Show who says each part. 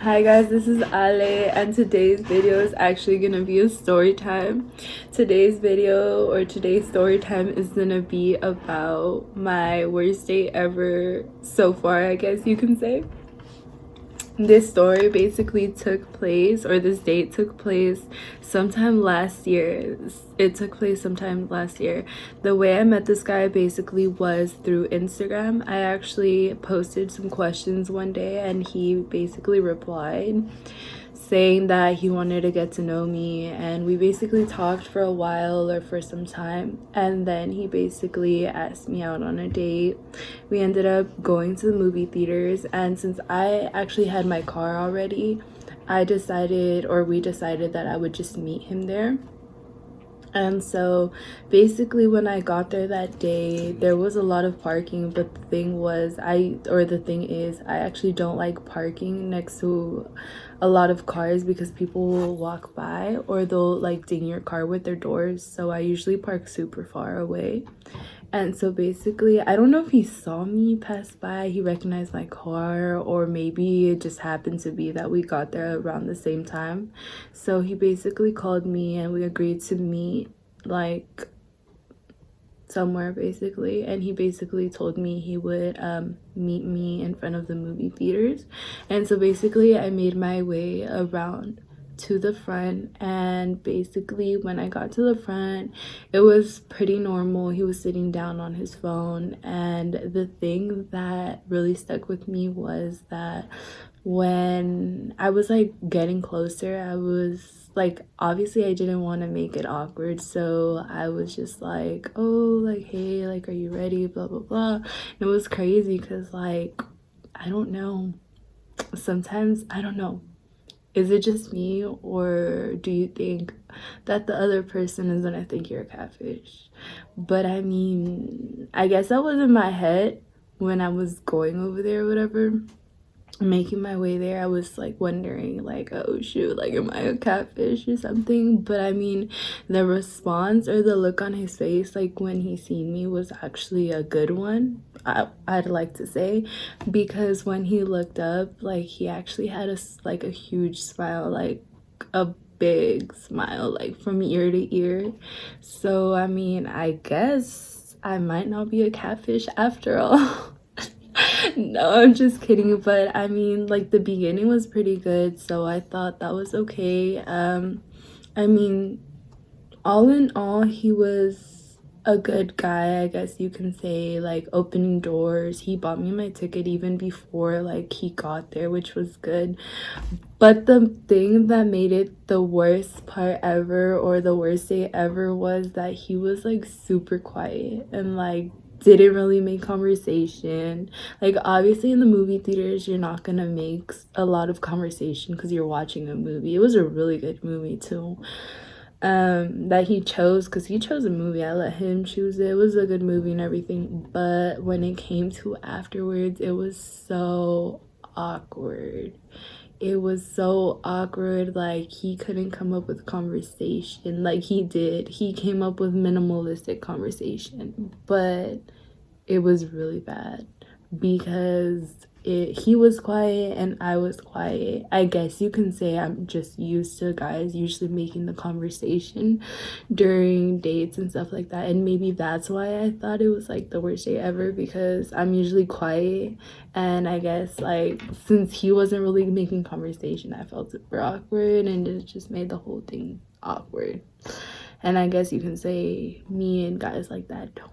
Speaker 1: Hi guys, this is Ale and today's video is actually gonna be a story time. Today's video or today's story time is gonna be about my worst date ever so far, I guess you can say. This story basically took place, or this date took place sometime last year. It took place sometime last year. The way I met this guy basically was through Instagram. I actually posted some questions one day and he basically replied saying that he wanted to get to know me, and we basically talked for a while or for some time, and then he basically asked me out on a date. We ended up going to the movie theaters, and since I actually had my car already, we decided that I would just meet him there. And so basically when I got there that day, there was a lot of parking, but the thing is I actually don't like parking next to a lot of cars because people will walk by or they'll like ding your car with their doors. So I usually park super far away. And so basically, I don't know if he saw me pass by, he recognized my car, or maybe it just happened to be that we got there around the same time. So he basically called me and we agreed to meet like somewhere basically, and he basically told me he would meet me in front of the movie theaters. And so basically I made my way around to the front, and basically when I got to the front, it was pretty normal. He was sitting down on his phone, and the thing that really stuck with me was that when I was like getting closer, I was like, obviously I didn't want to make it awkward, so I was just like, oh, like, hey, like, are you ready, blah blah blah. And it was crazy because like, I don't know, sometimes I don't know, is it just me, or do you think that the other person is gonna think you're a catfish? But I mean, I guess that was in my head when I was going over there or whatever, making my way there. I was like wondering like, oh shoot, like, am I a catfish or something? But I mean, the response or the look on his face, like when he seen me, was actually a good one, I'd like to say, because when he looked up, like, he actually had a huge smile, like a big smile, like from ear to ear. So I mean, I guess I might not be a catfish after all. No, I'm just kidding. But I mean, like, the beginning was pretty good, so I thought that was okay. I mean, all in all, he was a good guy, I guess you can say, like opening doors. He bought me my ticket even before like he got there, which was good. But the thing that made it the worst part ever, or the worst day ever, was that he was like super quiet and like didn't really make conversation. Like, obviously in the movie theaters you're not gonna make a lot of conversation because you're watching a movie. It was a really good movie too, that he chose, because he chose a movie. I let him choose it. It was a good movie and everything, but when it came to afterwards, it was so awkward. It was so awkward. Like, he couldn't come up with conversation like he did. He came up with minimalistic conversation, but it was really bad because he was quiet and I was quiet. I guess you can say I'm just used to guys usually making the conversation during dates and stuff like that, and maybe that's why I thought it was like the worst day ever, because I'm usually quiet. And I guess like, since he wasn't really making conversation, I felt super awkward, and it just made the whole thing awkward. And I guess you can say me and guys like that don't